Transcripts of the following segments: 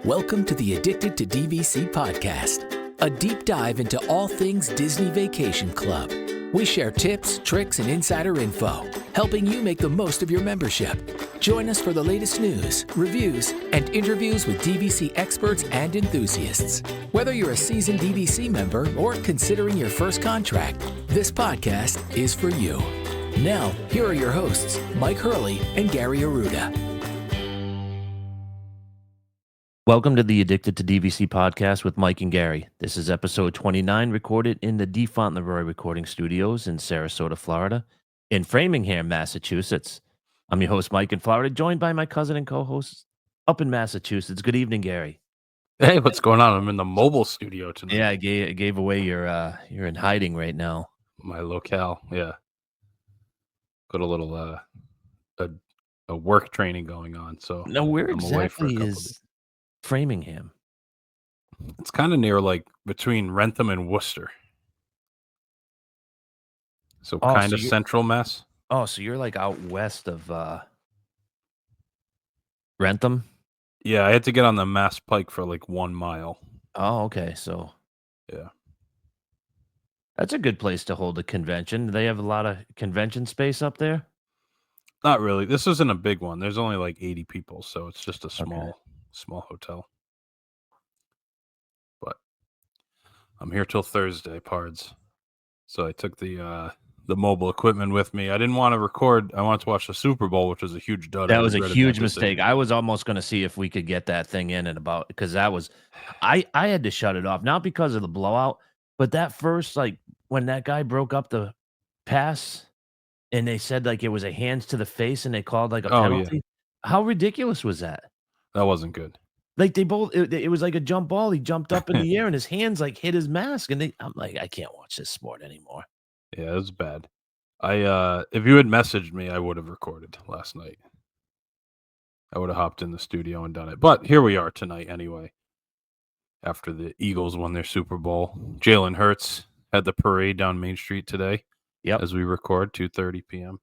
Welcome to the Addicted to DVC podcast, a deep dive into all things Disney Vacation Club. We share tips, tricks, and insider info, helping you make the most of your membership. Join us for the latest news, reviews, and interviews with DVC experts and enthusiasts. Whether you're a seasoned DVC member or considering your first contract, this podcast is for you. Now, here are your hosts, Mike Hurley and Gary Arruda. Welcome to the Addicted to DVC podcast with Mike and Gary. This is episode 29, recorded in the D. Fauntleroy Recording Studios in Sarasota, Florida, in Framingham, Massachusetts. I'm your host, Mike in Florida, joined by my cousin and co-host up in Massachusetts. Good evening, Gary. Hey, what's going on? I'm in the mobile studio tonight. Yeah, I gave away you're in hiding right now. My locale, yeah. Got a little a work training going on, so No, where I'm away for a exactly couple is days. Framingham? It's kind of near, like, between Rentham and Worcester. So Oh, kind so of you're central Mass. oh, so you're like out west of Rentham? Yeah, I had to get on the Mass Pike for like 1 mile. Oh, okay. So Yeah. that's a good place to hold a convention. Do they have a lot of convention space up there? Not really. This isn't a big one. There's only like 80 people, so it's just a Okay. small hotel. But I'm here till Thursday, pards. So I took the mobile equipment with me. I didn't want to record. I wanted to watch the Super Bowl, which was a huge dud. That I was a regretted huge that decision. mistake. I was almost going to see if we could get that thing in and about, because that was, I had to shut it off, not because of the blowout, but that first, like, when that guy broke up the pass and they said like it was a hands to the face and they called like a Oh, yeah. penalty. How ridiculous was that? That wasn't good. Like they both, it was like a jump ball. He jumped up in the air and his hands like hit his mask, and I'm like, I can't watch this sport anymore. Yeah, it was bad. If you had messaged me, I would have recorded last night. I would have hopped in the studio and done it. But here we are tonight anyway. After the Eagles won their Super Bowl, Jalen Hurts had the parade down Main Street today. Yep. As we record, 2:30 p.m.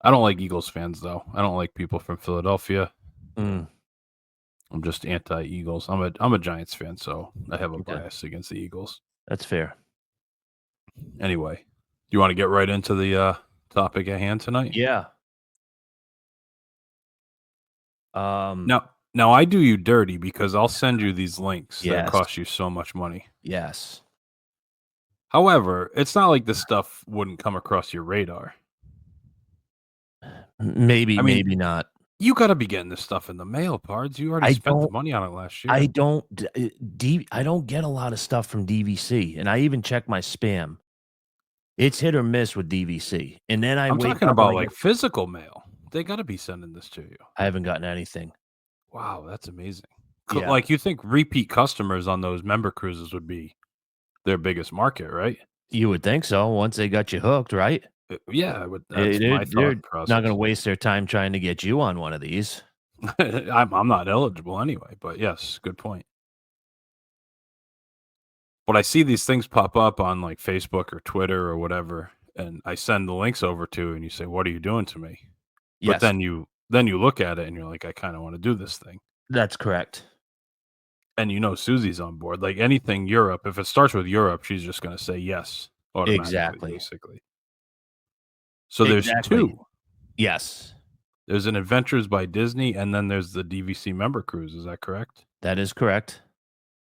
I don't like Eagles fans though. I don't like people from Philadelphia. Mm, I'm just anti-Eagles. I'm a Giants fan, so I have a okay. bias against the Eagles. That's fair. Anyway, do you want to get right into the topic at hand tonight? Yeah. Now I do you dirty because I'll send you these links that Yes. cost you so much money. Yes. However, it's not like this stuff wouldn't come across your radar. Maybe, I mean, maybe not. You got to be getting this stuff in the mail, pards. You already I spent the don't. money on it last year. I don't. I don't get a lot of stuff from DVC, and I even check my spam. It's hit or miss with DVC, and then I'm wake talking up about and like physical mail. They got to be sending this to you. I haven't gotten anything. Wow, that's amazing. Yeah. Like, you think repeat customers on those member cruises would be their biggest market, right? You would think so. Once they got you hooked, right? Yeah, that's my They're thought process. not going to waste their time trying to get you on one of these. I'm not eligible anyway, but yes, good point. But I see these things pop up on like Facebook or Twitter or whatever, and I send the links over to, and you say, "What are you doing to me?" Yes, But then you look at it and you're like, "I kind of want to do this thing." that's correct. And Susie's on board. Like anything Europe, if it starts with Europe, she's just going to say yes automatically, Exactly. basically. So there's Exactly. two. Yes, There's an Adventures by Disney, and then there's the DVC member cruise. Is that correct? that is correct.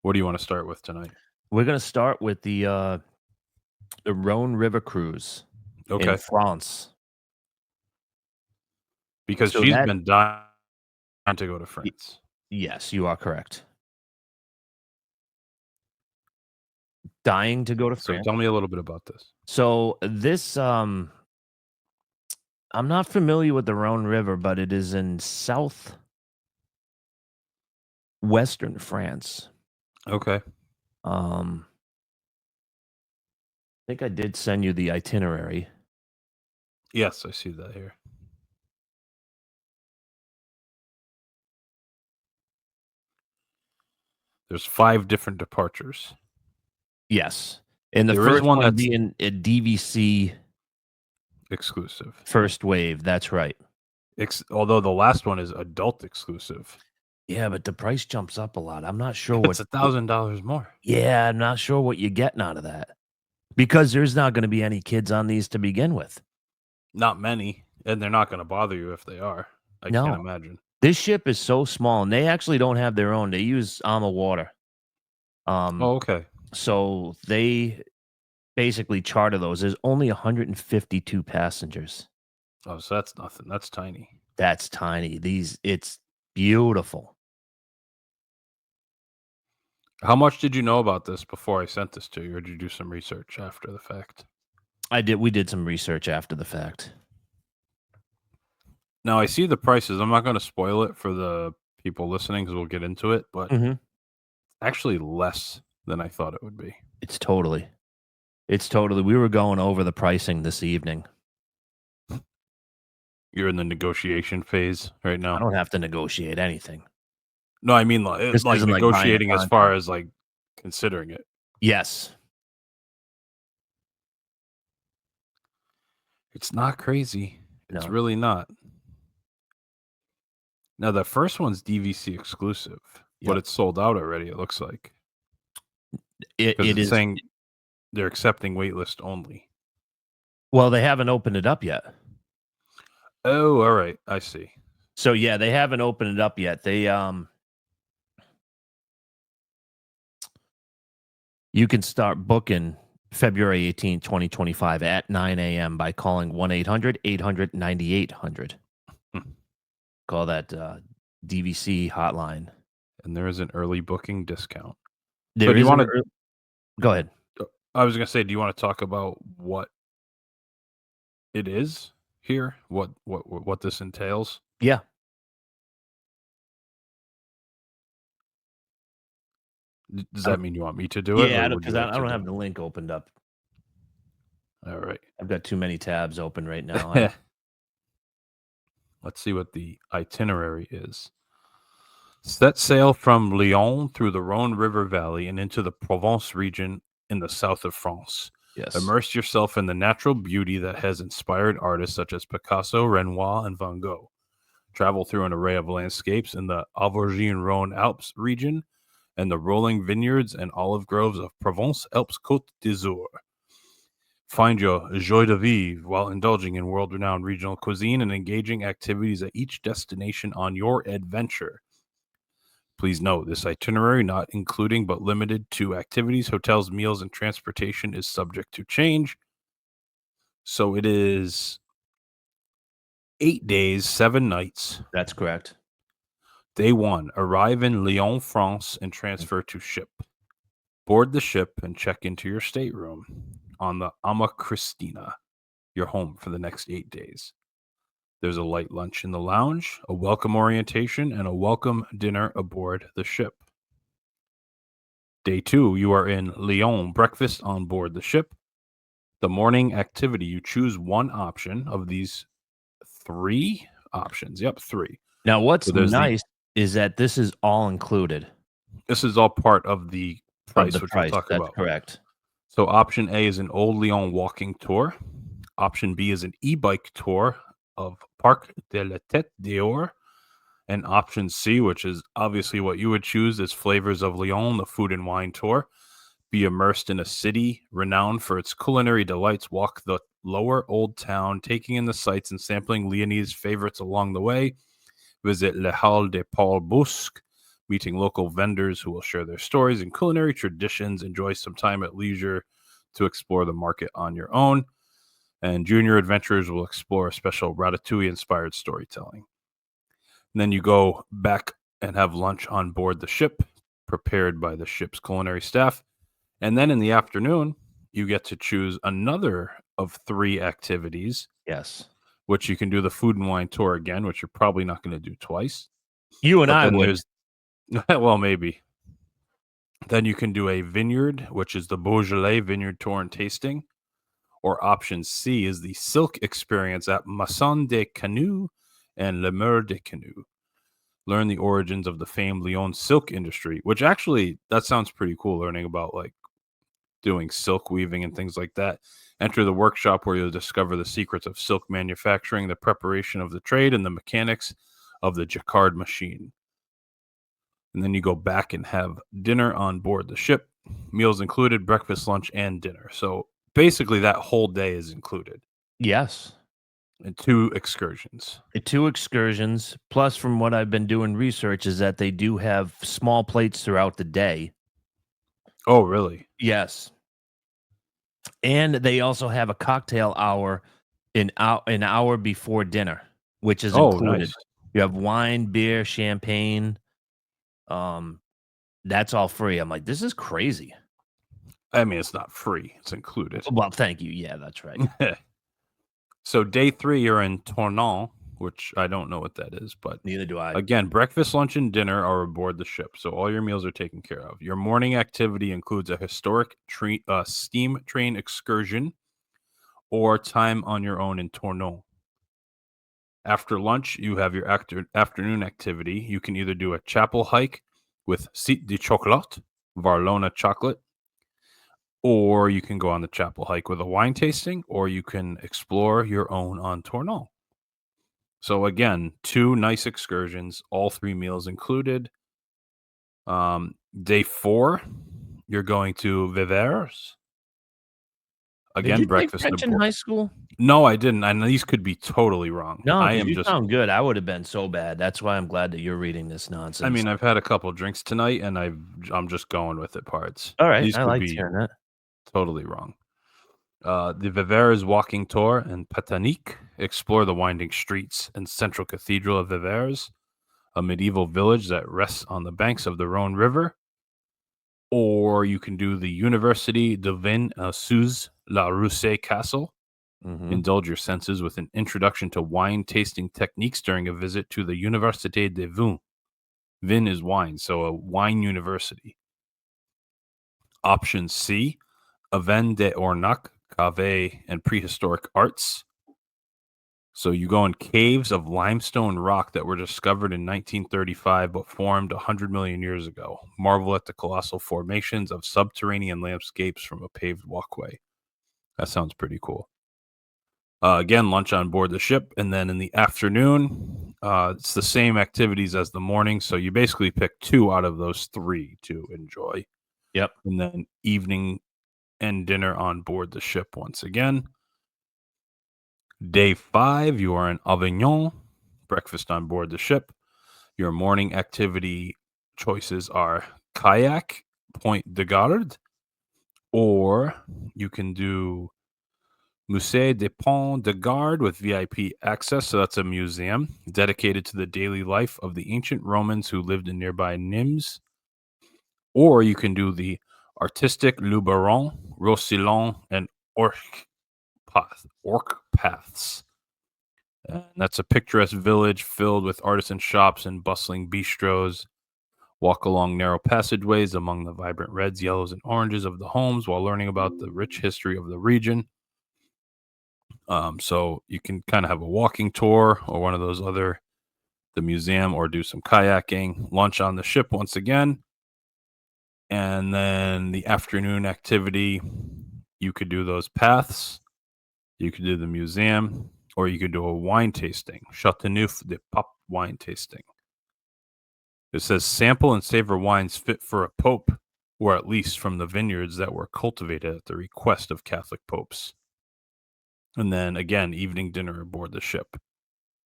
What do you want to start with tonight? We're going to start with the Rhone River cruise Okay, in France. because So she's that been dying to go to France. Yes, you are correct. Dying to go to So France. tell me a little bit about this. So this, I'm not familiar with the Rhone River, but it is in southwestern France. Okay. I think I did send you the itinerary. Yes, I see that here. There's 5 different departures. Yes, and the There is first one one that's being a DVC exclusive. first wave. That's right. Although the last one is adult exclusive. Yeah, but the price jumps up a lot. I'm not sure what It's $1,000 more. yeah, I'm not sure what you're getting out of that. Because there's not gonna be any kids on these to begin with. Not many, and they're not gonna bother you if they are. I can't No. imagine. This ship is so small, and they actually don't have their own. They use on the water. Um, Oh, okay. so they basically charter those. There's only 152 passengers. Oh, so that's nothing. That's tiny. That's tiny. It's beautiful. How much did you know about this before I sent this to you, or did you do some research after the fact? We did some research after the fact. Now I see the prices. I'm not going to spoil it for the people listening because we'll get into it, but Mhm. actually less than I thought it would be. It's totally we were going over the pricing this evening. You're in the negotiation phase right I now. don't have to negotiate anything. No, I mean This like isn't like buying a negotiating as far contract. as like considering it. Yes. It's not crazy. It's No. really not. Now the first one's DVC exclusive, but Yep. it's sold out already. It looks like It because it it's is saying they're accepting waitlist only. well, they haven't opened it up yet. Oh, all right. I see. So, yeah, they haven't opened it up yet. You can start booking February 18th, 2025 at 9 AM by calling 1-800-800-9800. Hmm. Call that, DVC hotline. And there is an early booking discount. So There do you is want an to? ear Go ahead. I was gonna say, do you want to talk about what it is here? What this entails? Yeah. Does I that don't mean you want me to do it, yeah, or I don't would you 'cause I like I to don't do have the link opened up. it? All right. I've got too many tabs open right now. I don't Let's see what the itinerary is. Set sail from Lyon through the Rhone River Valley and into the Provence region in the south of France. Yes. Immerse yourself in the natural beauty that has inspired artists such as Picasso, Renoir, and Van Gogh. Travel through an array of landscapes in the Auvergne-Rhône Alps region and the rolling vineyards and olive groves of Provence-Alpes Côte d'Azur. Find your joie de vivre while indulging in world-renowned regional cuisine and engaging activities at each destination on your adventure. Please note, this itinerary, not including but limited to activities, hotels, meals, and transportation, is subject to change. So it is 8 days, 7 nights. That's correct. Day 1, arrive in Lyon, France, and transfer to ship. Board the ship and check into your stateroom on the Ama Christina, your home for the next 8 days. There's a light lunch in the lounge, a welcome orientation, and a welcome dinner aboard the ship. Day 2, you are in Lyon, breakfast on board the ship. The morning activity, you choose one option of these 3 options. Yep, 3. Now So what's there's nice is that this is all included this is all part of the of the price, which we'll price. talk That's about. correct. So option A is an Old Lyon walking tour. Option B is an e-bike tour of Parc de la Tête d'Or. And option C, which is obviously what you would choose, is Flavors of Lyon, the food and wine tour. Be immersed in a city renowned for its culinary delights. Walk the lower old town, taking in the sights and sampling Lyonese favorites along the way. Visit Le Hall de Paul Bosque, meeting local vendors who will share their stories and culinary traditions. Enjoy some time at leisure to explore the market on your own. And junior adventurers will explore a special ratatouille-inspired storytelling. And then you go back and have lunch on board the ship, prepared by the ship's culinary staff. And then in the afternoon, you get to choose another of 3 activities, Yes. which you can do the food and wine tour again, which you're probably not going to do twice. You and But I then would. there's, well, maybe. Then you can do a vineyard, which is the Beaujolais vineyard tour and tasting. Or option C is the silk experience at Masson de Canu and Le Mer de Canu. Learn the origins of the famed Lyon silk industry, which actually, that sounds pretty cool, learning about like doing silk weaving and things like that. Enter the workshop where you'll discover the secrets of silk manufacturing, the preparation of the trade, and the mechanics of the jacquard machine. And then you go back and have dinner on board the ship. Meals included, breakfast, lunch, and dinner. So basically that whole day is included. Yes. And 2 excursions. 2 excursions, plus from what I've been doing research is that they do have small plates throughout the day. Oh, really? Yes. And they also have a cocktail hour an hour before dinner, which is Oh, included. nice. You have wine, beer, champagne. Um, that's all free. I'm like, this is crazy. I mean, it's not free. It's included. Well, thank you. Yeah, that's right. So day 3, you're in Tournon, which I don't know what that is, but Neither do I. again, breakfast, lunch, and dinner are aboard the ship, so all your meals are taken care of. Your morning activity includes a historic steam train excursion or time on your own in Tournon. After lunch, you have your afternoon activity. You can either do a chapel hike with Site de Chocolat, Varlona chocolate, or you can go on the chapel hike with a wine tasting, or you can explore your own on Tournon. So again, 2 nice excursions, all 3 meals included. Day 4, you're going to Vevers. Did Again, you take breakfast French in aboard. high school? No, I didn't. And these could be totally wrong. No, I because am you just. sound good. I would have been so bad. That's why I'm glad that you're reading this nonsense. I mean, I've had a couple drinks tonight, and I'm just going with it. Parts. all right. These I could like be hearing that. totally wrong. The Vevers walking tour and Patanique explore the winding streets and central cathedral of Vevers, a medieval village that rests on the banks of the Rhone River. Or you can do the University de Vin sous la Rousse Castle. Mhm. Indulge your senses with an introduction to wine tasting techniques during a visit to the Université de Vin. Vin is wine, so a wine university. Option C, a Vin de Ornac, Cave, and prehistoric arts. So you go in caves of limestone rock that were discovered in 1935 but formed 100 million years ago. Marvel at the colossal formations of subterranean landscapes from a paved walkway. That sounds pretty cool. Again, lunch on board the ship. And then in the afternoon, it's the same activities as the morning. So you basically pick 2 out of those 3 to enjoy. Yep. And then evening and dinner on board the ship once again. Day 5, you are in Avignon, breakfast on board the ship. Your morning activity choices are kayak, Point de Garde, or you can do Musée des Ponts de Garde with VIP access. So that's a museum dedicated to the daily life of the ancient Romans who lived in nearby Nimes. Or you can do the Artistic Luberon, Roussillon, and Orc paths. And that's a picturesque village filled with artisan shops and bustling bistros. Walk along narrow passageways among the vibrant reds, yellows, and oranges of the homes while learning about the rich history of the region. So you can kind of have a walking tour or one of those the museum, or do some kayaking, lunch on the ship once again. And then the afternoon activity, you could do those paths, you could do the museum, or you could do a wine tasting, Chateauneuf de Pape wine tasting. It says sample and savor wines fit for a pope, or at least from the vineyards that were cultivated at the request of Catholic popes. And then again, evening dinner aboard the ship.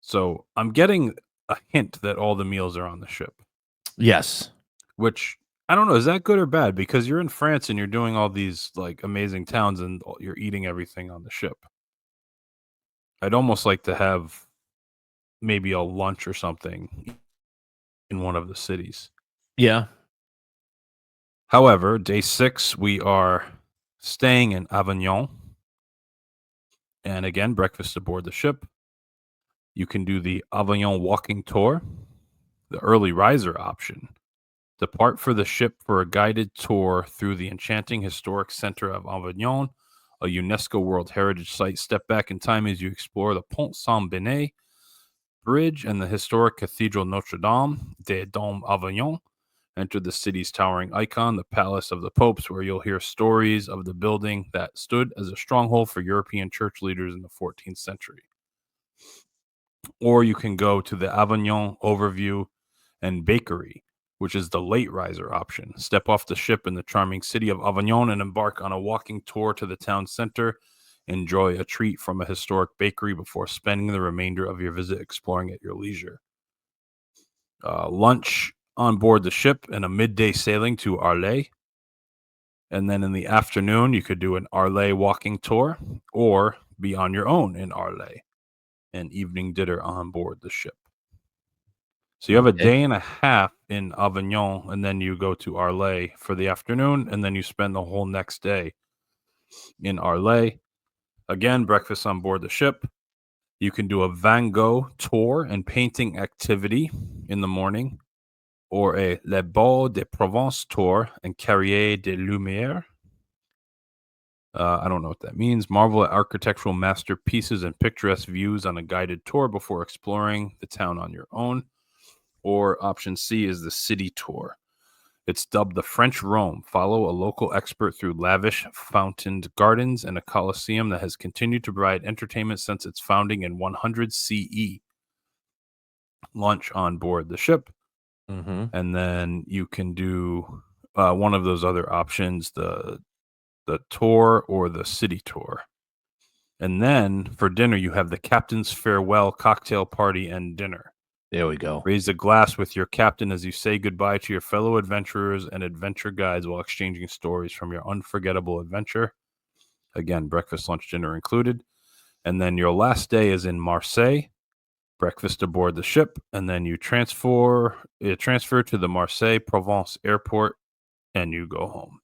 So I'm getting a hint that all the meals are on the ship, Yes. which I don't know. Is that good or bad? Because you're in France and you're doing all these like amazing towns and you're eating everything on the ship. I'd almost like to have maybe a lunch or something in one of the cities. Yeah. However, day 6, we are staying in Avignon. And again, breakfast aboard the ship. You can do the Avignon walking tour, the early riser option. Depart for the ship for a guided tour through the enchanting historic center of Avignon, a UNESCO World Heritage Site. Step back in time as you explore the Pont Saint-Benet Bridge and the historic Cathedral Notre Dame des Doms Avignon. Enter the city's towering icon, the Palace of the Popes, where you'll hear stories of the building that stood as a stronghold for European church leaders in the 14th century. Or you can go to the Avignon Overview and Bakery, which is the late riser option. Step off the ship in the charming city of Avignon and embark on a walking tour to the town center. Enjoy a treat from a historic bakery before spending the remainder of your visit exploring at your leisure. Lunch on board the ship and a midday sailing to Arles. And then in the afternoon, you could do an Arles walking tour or be on your own in Arles. An evening dinner on board the ship. So you have a Okay. day and a half in Avignon, and then you go to Arles for the afternoon, and then you spend the whole next day in Arles. Again, breakfast on board the ship. You can do a Van Gogh tour and painting activity in the morning, or a Les Beaux de Provence tour and Carrier de Lumière. I don't know what that means. Marvel at architectural masterpieces and picturesque views on a guided tour before exploring the town on your own. Or option C is the city tour. It's dubbed the French Rhone. Follow a local expert through lavish fountained gardens and a coliseum that has continued to provide entertainment since its founding in 100 CE. Lunch on board the ship. Mm-hmm. And then you can do one of those other options, the tour or the city tour. And then for dinner, you have the captain's farewell cocktail party and dinner. There we go. Raise a glass with your captain as you say goodbye to your fellow adventurers and adventure guides while exchanging stories from your unforgettable adventure. Again, breakfast, lunch, dinner included. And then your last day is in Marseille. Breakfast aboard the ship, and then you transfer to the Marseille Provence airport, and you go home.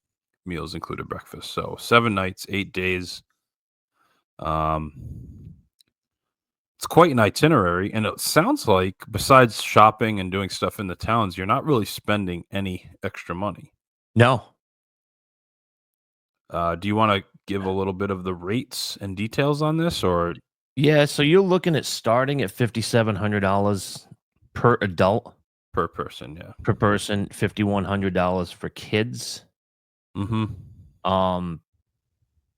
Meals included breakfast. So 7 nights, 8 days. It's quite an itinerary, and it sounds like besides shopping and doing stuff in the towns, you're not really spending any extra money. No. Do you want to give a little bit of the rates and details on this, or Yeah, so you're looking at starting at $5,700 per adult, per person? Yeah. per person, $5,100 for kids. Mm-hmm.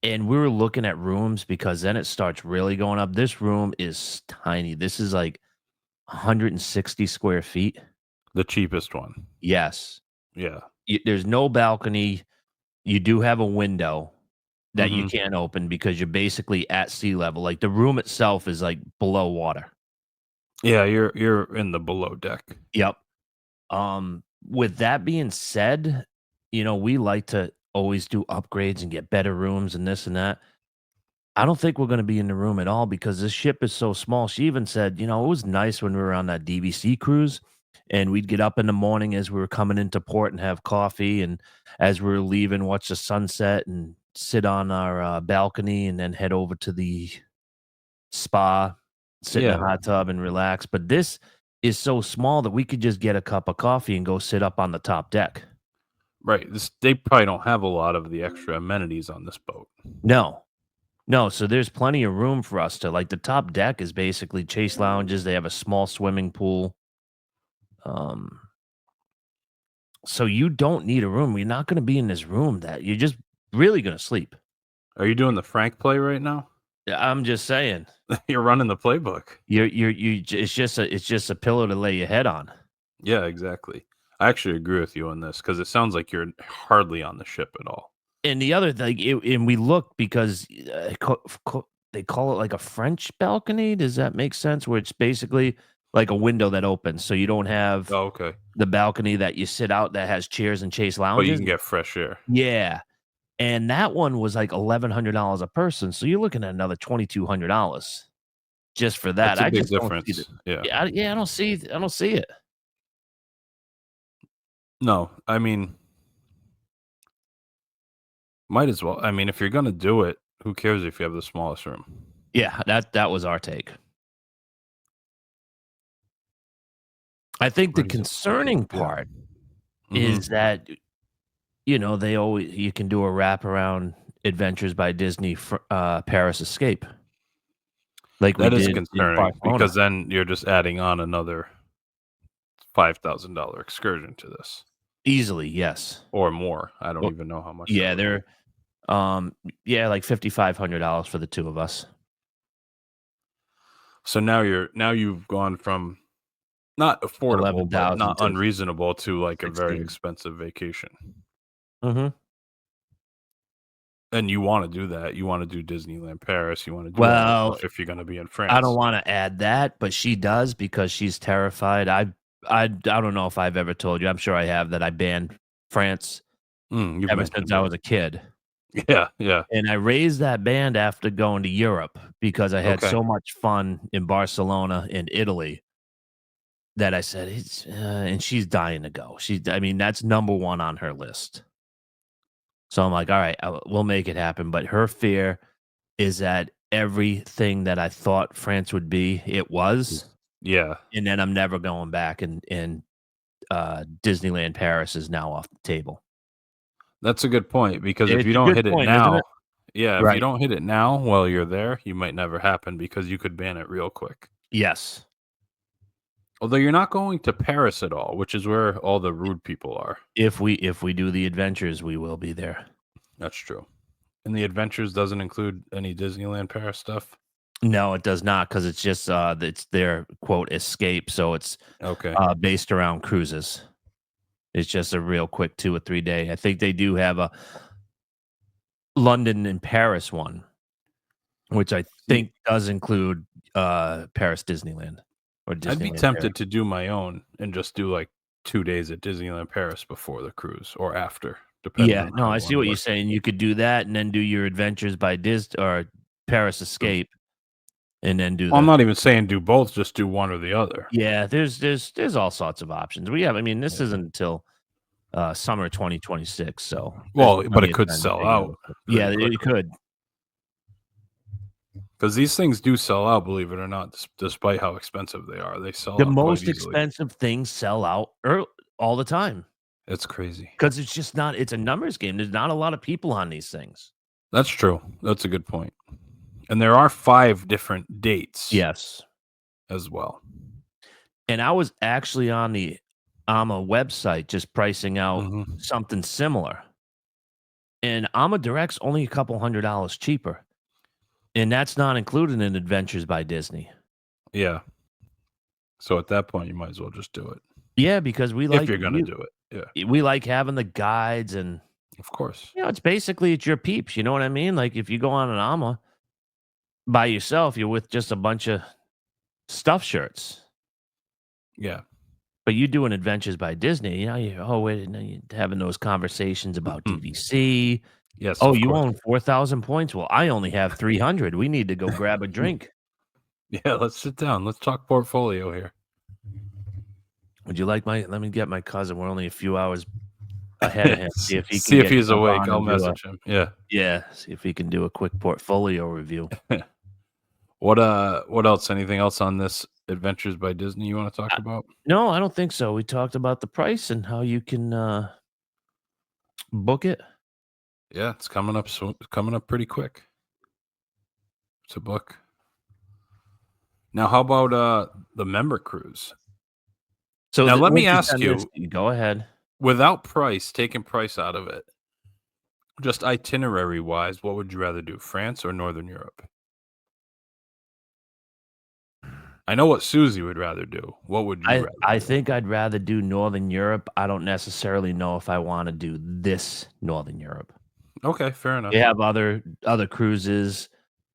And we were looking at rooms because then it starts really going up. This room is tiny. This is like 160 square feet. The cheapest one. Yes. Yeah. There's no balcony. You do have a window that you Mhm. can't open because you're basically at sea level. Like the room itself is like below water. Yeah, you're in the below deck. Yep. With that being said, we like to always do upgrades and get better rooms and this and that. I don't think we're going to be in the room at all because this ship is so small. She even said, it was nice when we were on that DVC cruise and we'd get up in the morning as we were coming into port and have coffee. And as we were leaving, watch the sunset and sit on our balcony and then head over to the spa, sit in the Yeah. hot tub and relax. But this is so small that we could just get a cup of coffee and go sit up on the top deck. Right. They probably don't have a lot of the extra amenities on this boat. No. No, so there's plenty of room for us to like the top deck is basically chase lounges. They have a small swimming pool. So you don't need a room. You're not going to be in this room that you're just really going to sleep. Are you doing the Frank play right now? I'm just saying. You're running the playbook. It's just a pillow to lay your head on. Yeah, exactly. I actually agree with you on this because it sounds like you're hardly on the ship at all. And the other thing, and we look because they call it like a French balcony. Does that make sense? Where it's basically like a window that opens, so you don't have Oh, okay. the balcony that you sit out that has chairs and chase But you lounges. can get fresh air. Yeah, and that one was like $1,100 a person. So you're looking at another $2,200 just for that. That's a I big just don't see difference. Yeah. I don't see it. No, I mean, might as well. I mean, if you're gonna do it, who cares if you have the smallest room? Yeah, that was our take. I think the Raise it. concerning Yeah. part Mhm. is that you can do a wraparound Adventures by Disney Paris Escape. Like That we is did in concerning Barcelona. because then you're just adding on another $5,000 excursion to this, Easily, yes. or more. I don't Well, even know how much. Yeah, that would be. like $5,500 for the two of us. So now you've gone from Not affordable, but 11,000 not to unreasonable to like a very 16. expensive vacation. Mhm. And you want to do that. You want to do Disneyland Paris. You want to do all that Well, stuff if you're going to be in I don't France. wanna add that, but she does because she's terrified. I don't know if I've ever told you, I'm sure I have, that I banned France You've ever since mentioned I it. was a kid. Yeah, yeah. And I raised that band after going to Europe because I had Okay. so much fun in Barcelona and Italy that I said, and she's dying to go. I mean, that's number 1 on her list. So I'm like, "All right, we'll make it happen." But her fear is that everything that I thought France would be, it was, Yeah. and then I'm never going back, and Disneyland Paris is now off the table. That's a good point because if you It's a don't good hit it point, isn't now, it? yeah, if you Right. don't hit it now while you're there, you might never happen because you could ban it real quick. Yes. Although you're not going to Paris at all, which is where all the rude people are. If we do the adventures, we will be there. That's true. And the adventures doesn't include any Disneyland Paris stuff. No, it does not, because it's just, it's their, quote, "escape," so it's, Okay. based around cruises. It's just a real quick 2 or 3 day. I think they do have a London and Paris one, which I See, think does include, Paris Disneyland or I'd be Disneyland Paris. tempted to do my own and just do like 2 days at Disneyland Paris before the cruise or after, depending Yeah, on no, how I I see want to what you're work it. saying. You could do that and then do your Adventures by or Paris Mm. Escape, and then do Well, I'm the not even saying do both, just do one or the other. yeah, there's all sorts of options. I mean, this Yeah. isn't until, summer 2026, so there's Well, but plenty it of could time to sell dig in out real quick. pretty Yeah, it quickly could. because these things do sell out, believe it or not, despite how expensive they are. They sell The out quite most easily. expensive things sell out all the time It's crazy. because it's just not it's a numbers game. There's not a lot of people on these things. That's true. That's a good point. And there are 5 different dates Yes. as well. And I was actually on the AMA website just pricing out Mhm. something similar. And AMA Direct's only a couple $100 cheaper. And that's not included in Adventures by Disney. Yeah. So at that point, you might as well just do it Yeah, because if you're gonna do it. Yeah, we like having the guides, and of course. it's basically it's your peeps, you know what I mean? Like if you go on an AMA by yourself, you're with just a bunch of stuff shirts. Yeah. But you doing Adventures by Disney, wait, now you're having those conversations about DVC. Yes, Oh, of you course. own 4,000 points? Well, I only have 300. We need to go grab a drink. Yeah, let's sit down. Let's talk portfolio here. Would you like let me get my cousin. We're only a few hours ahead of him. See if he See can if he's jump awake. on I'll and do message him. Yeah. see if he can do a quick portfolio review. What else? Anything else on this Adventures by Disney you want to talk Uh, about? no, I don't think so. We talked about the price and how you can book it. Yeah, it's coming up coming up pretty quick. It's a book. Now, how about the member cruise? So Now, let once me you ask send this, you, you go ahead. without price, taking price out of it, just itinerary wise, what would you rather do, France or Northern Europe? I know what Susie would rather do. What would you rather I do? think I'd rather do Northern Europe. I don't necessarily know if I want to do this Northern Europe. Okay, fair They enough. have other cruises.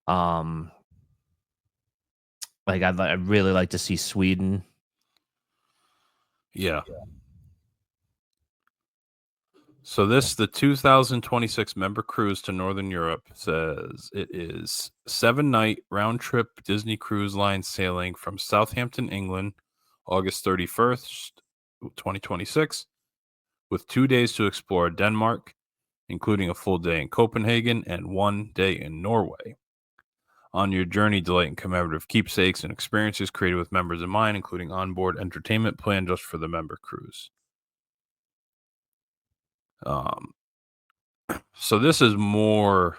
Um, like I'd really like to see Sweden. Yeah. So the 2026 member cruise to Northern Europe says it is 7-night round trip Disney Cruise Line sailing from Southampton, England, August 31st, 2026, with 2 days to explore Denmark, including a full day in Copenhagen and 1 day in Norway. On your journey, delight in commemorative keepsakes and experiences created with members in mind, including onboard entertainment planned just for the member cruise. Um, so this is more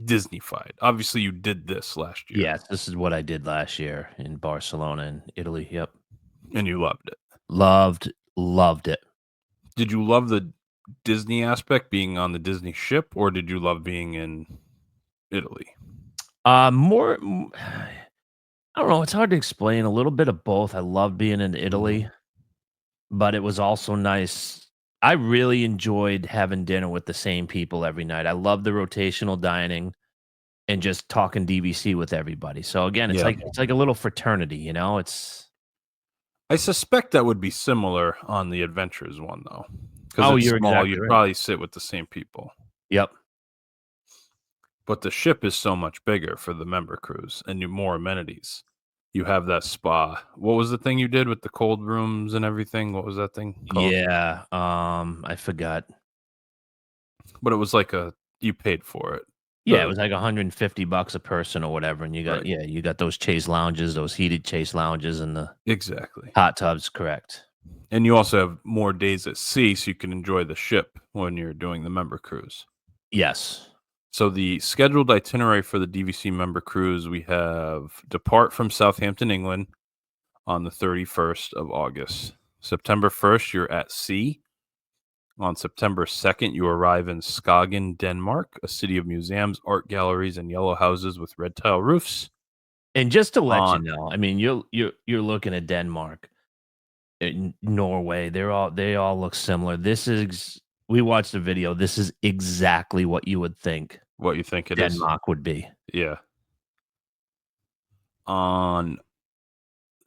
Disney-fied. Obviously, you did this last year, Yes, this is what I did last year in Barcelona and Italy. Yep. and you loved it. Loved it. Did you love the Disney aspect, being on the Disney ship, or did you love being in Italy? More I don't know. It's hard to explain. A little bit of both. I love being in Italy, but it was also nice. I really enjoyed having dinner with the same people every night. I love the rotational dining and just talking DVC with everybody. So again, Yeah. it's like a little fraternity, you know? It's I suspect that would be similar on the Adventures one, though, because Oh, it's you're small. exactly You'd right. probably sit with the same people. Yep. But the ship is so much bigger for the member cruise and more amenities. You have that spa. What was the thing you did with the cold rooms and everything? What was that thing called? Yeah. I forgot. But it was you paid for it. Yeah, it The was like $150 a person or whatever, and Right. you got those chase lounges, those heated chase lounges and the Exactly. hot tubs, correct. And you also have more days at sea, so you can enjoy the ship when you're doing the member cruise. Yes. So the scheduled itinerary for the DVC member cruise, we have depart from Southampton, England on the 31st of August. September 1st, you're at sea. On September 2nd, you arrive in Skagen, Denmark, a city of museums, art galleries, and yellow houses with red tile roofs. And just to let you On know, I mean, you're looking at Denmark, Norway, they all look similar. This is we watched the video. This is exactly what you would think what you think it is? Denmark would be. Yeah. On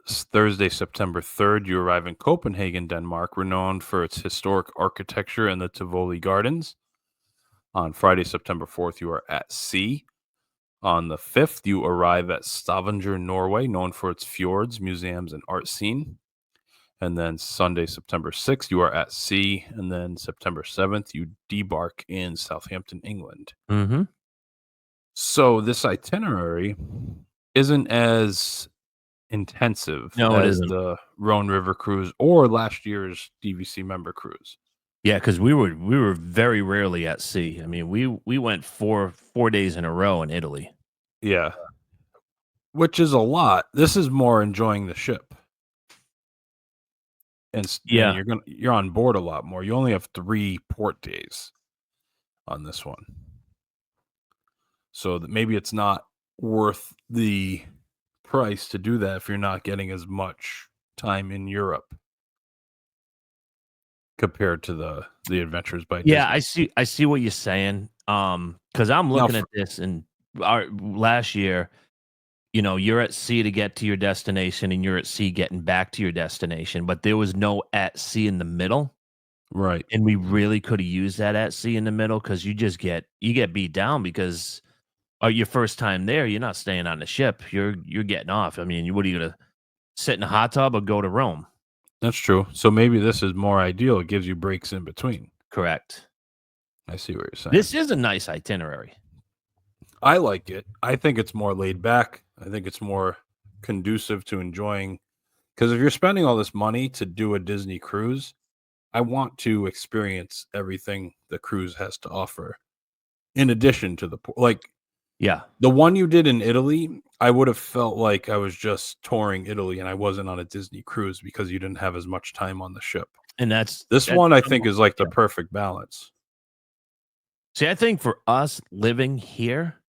Thursday, September 3rd, you arrive in Copenhagen, Denmark, renowned for its historic architecture and the Tivoli Gardens. On Friday, September 4th, you are at sea. On the 5th, you arrive at Stavanger, Norway, known for its fjords, museums, and art scene. And then Sunday, September 6th, you are at sea. And then September 7th, you debark in Southampton, England. Mhm. So this itinerary isn't as intensive No, it as isn't. the Rhone River cruise or last year's DVC member cruise. Yeah, because we were very rarely at sea. I mean, we went 4 days in a row in Italy. Yeah, which is a lot. This is more enjoying the ship, and Yeah. you're on board a lot more. You only have 3 port days on this one, so that maybe it's not worth the price to do that if you're not getting as much time in Europe compared to the Adventures by Yeah, Disney. I see what you're saying. Because I'm Now, looking at this and our last year, you know, you're at sea to get to your destination and you're at sea getting back to your destination, but there was no at sea in the middle. right? And we really could have used that at sea in the middle because you get beat down because your first time there, you're not staying on the ship. You're getting off. I mean, what are you gonna sit in a hot tub or go to Rome? That's true. So maybe this is more ideal. It gives you breaks in between. Correct. I see what you're saying. This is a nice itinerary. I like it. I think it's more laid back. I think it's more conducive to enjoying. Because if you're spending all this money to do a Disney cruise, I want to experience everything the cruise has to offer. In addition to Yeah. the one you did in Italy, I would have felt like I was just touring Italy and I wasn't on a Disney cruise because you didn't have as much time on the ship. And This that's one I think almost is like the yeah. perfect balance. See, I think for us living here,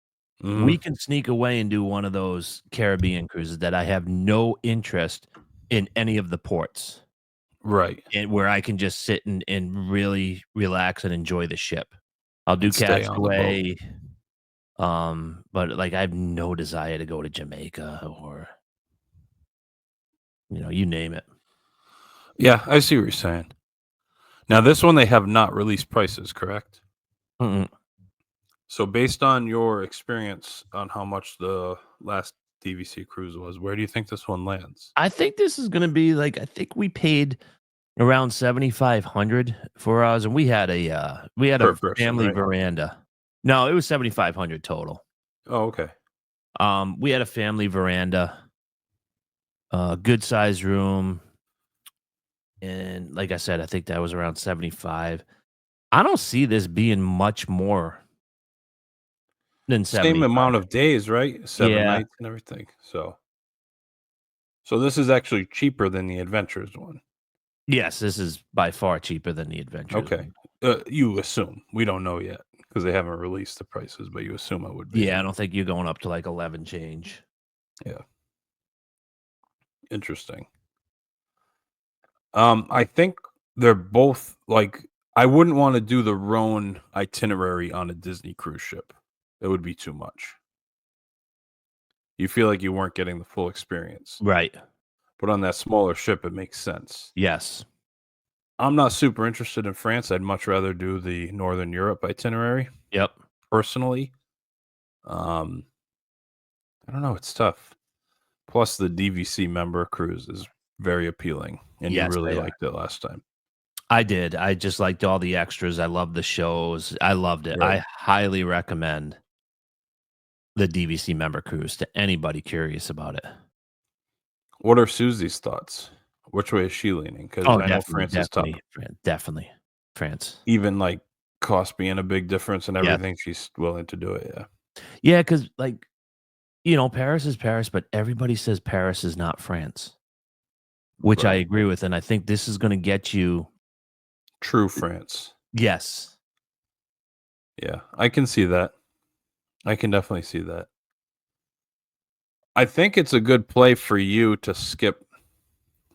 we Mhm. can sneak away and do one of those Caribbean cruises that I have no interest in any of the ports, Right. and where I can just sit and really relax and enjoy the ship. I'll do And stay on the boat. Castaway, but, like, I have no desire to go to Jamaica or, you know, you name it. Yeah, I see what you're saying. Now, this one they have not released prices, correct? Mm-mm. So, based on your experience on how much the last DVC cruise was, where do you think this one lands? I think this is gonna be, like I think we paid around 7,500 for ours, and we had Per a person, family right? veranda. No, it was 7,500 total. Oh, okay. We had a family veranda, good sized room, and like I said, I think that was around 75. I don't see this being much more than Same 75. amount of days, right? 7 Yeah. nights and everything. So this is actually cheaper than the Adventures one. Yes, this is by far cheaper than the Adventures Okay. one. You assume. We don't know yet because they haven't released the prices, but you assume it would be. Yeah, I don't think you're going up to like 11 change. Yeah. Interesting. I think they're both like I wouldn't want to do the Rhone itinerary on a Disney cruise ship. It would be too much. You feel like you weren't getting the full experience. Right. But on that smaller ship, it makes sense. Yes. I'm not super interested in France. I'd much rather do the Northern Europe itinerary Yep. personally. I don't know. It's tough. Plus, the DVC member cruise is very appealing, and you Yes, really they are. liked it last time. I did. I just liked all the extras. I loved the shows. I loved it. Right. I highly recommend the DVC member cruise to anybody curious about it. What are Susie's thoughts? Which way is she leaning? Because Oh, I know definitely, France is tough. definitely France. Even like cost being a big difference and Yeah. everything, she's willing to do it. Yeah. Yeah, because like, Paris is Paris, but everybody says Paris is not France, which I Right. agree with, and I think this is gonna get you. True France. Yes. Yeah. I can see that. I can definitely see that. I think it's a good play for you to skip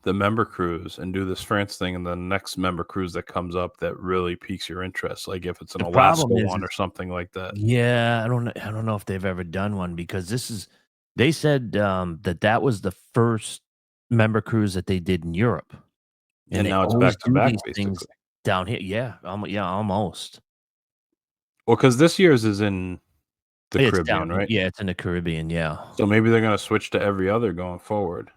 the member cruise and do this France thing and the next member cruise that comes up that really piques your interest, like if it's an The Alaska problem is one or something like that. yeah, I don't know if they've ever done one because they said, that was the first member cruise that they did in Europe, and And they now it's always back to do back, these things basically. down here. Yeah, almost. Well, because this year's is in the It's down Caribbean, here. right? Yeah, it's in the Caribbean, yeah. So maybe they're gonna switch to every other going forward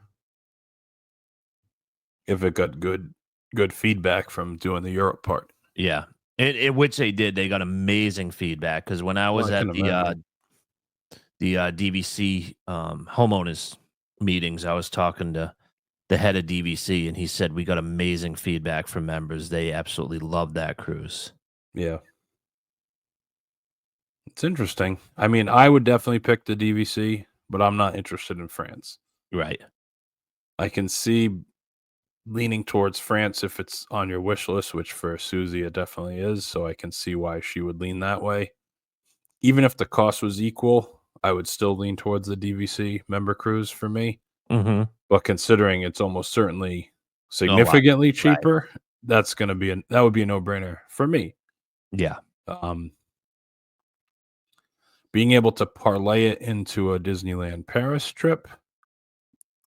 if it got good feedback from doing the Europe part. Yeah. Which they did, they got amazing feedback because when I Well, was I can at imagine. the DVC, homeowners meetings, I was talking to the head of DVC, and he said, "We got amazing feedback from members. They absolutely love that cruise." Yeah. It's interesting. I mean, I would definitely pick the DVC, but I'm not interested in France. Right. I can see leaning towards France if it's on your wish list, which for Susie it definitely is. So I can see why she would lean that way. Even if the cost was equal, I would still lean towards the DVC member cruise for me. Mhm. But considering it's almost certainly A lot. significantly Right. cheaper, that would be a no brainer for me. Yeah. Um, being able to parlay it into a Disneyland Paris trip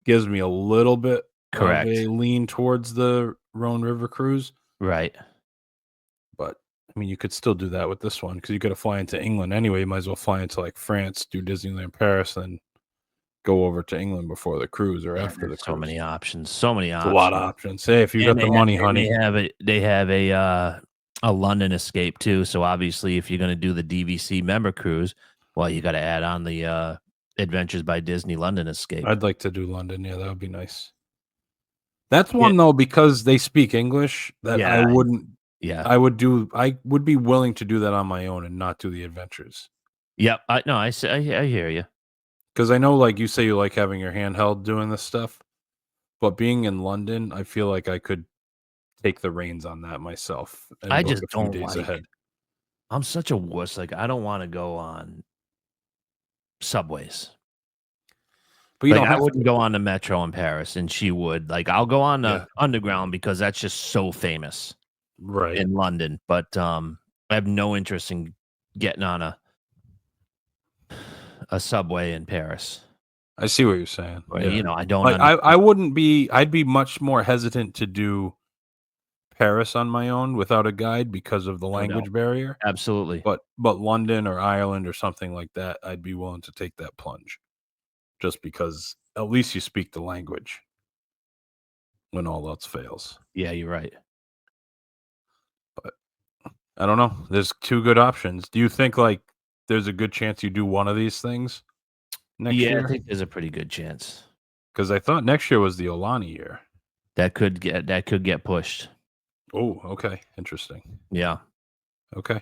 gives me a little bit of Correct. a lean towards the Rhone River cruise. Right. But I mean, you could still do that with this one because you got to fly into England anyway. You might as well fly into like France, do Disneyland Paris, and go over to England before the cruise or Man, after the there's so cruise. many options, so many It's a lot of options. options. Hey, if you And got the money, honey, they have a London escape too, so obviously, if you're gonna do the DVC member cruise, well, you gotta add on the, Adventures by Disney London escape. I'd like to do London. Yeah, that would be nice. That's Yeah. one though because they speak English that Yeah, yeah. I would be willing to do that on my own and not do the adventures. Yep, I no, I hear you. Because I know, like you say, you like having your handheld doing this stuff, but being in London, I feel like I could take the reins on that myself and I book just a few don't days like ahead. I'm such a wuss, like, I don't wanna go on subways. But you Like, don't I have wouldn't to. go on the metro in Paris, and she would. Like, I'll go on Yeah, the underground because that's just so famous right. in London, but, I have no interest in getting on a subway in Paris. I see what you're saying. Or, Yeah. I don't Like I understand. wouldn't be I'd be much more hesitant to do Paris on my own without a guide because of the No doubt. language barrier. Absolutely. But London or Ireland or something like that, I'd be willing to take that plunge just because at least you speak the language when all else fails. Yeah, you're right. But I don't know. There's two good options. Do you think like there's a good chance you do one of these things next Yeah, I year? think there's a pretty good chance. Because I thought next year was the Olani year. That could get pushed. Oh, okay. Interesting. Yeah. Okay.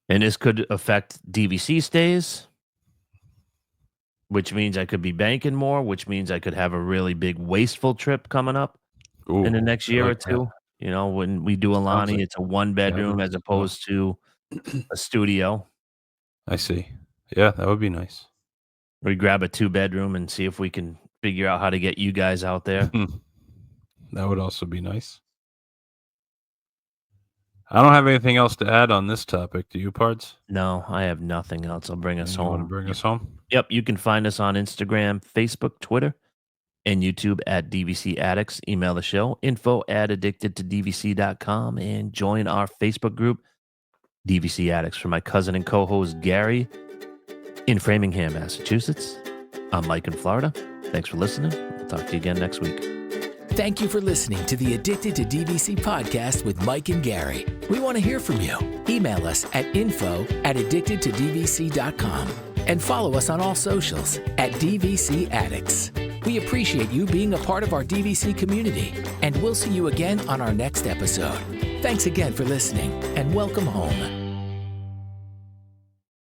And this could affect DVC stays, which means I could be banking more, which means I could have a really big wasteful trip coming up in the Ooh, next I year or like that. two. When we do Sounds Alani, like it's a one you have bedroom it as as well. opposed to a studio. I see. Yeah, that would be nice. We grab a two bedroom and see if we can figure out how to get you guys out there. That would also be nice. I don't have anything else to add on this topic. Do you, Pards? No, I have nothing else. I'll bring us You want to home. bring us home? Yep, you can find us on Instagram, Facebook, Twitter, and YouTube at DVC Addicts. Email the show, info@addictedtodvc.com, and join our Facebook group, DVC Addicts. For my cousin and co-host Gary in Framingham, Massachusetts, I'm Mike in Florida. Thanks for listening. We'll talk to you again next week. Thank you for listening to the Addicted to DVC podcast with Mike and Gary. We want to hear from you. Email us at info@addictedtodvc.com and follow us on all socials at DVC Addicts. We appreciate you being a part of our DVC community, and we'll see you again on our next episode. Thanks again for listening, and welcome home.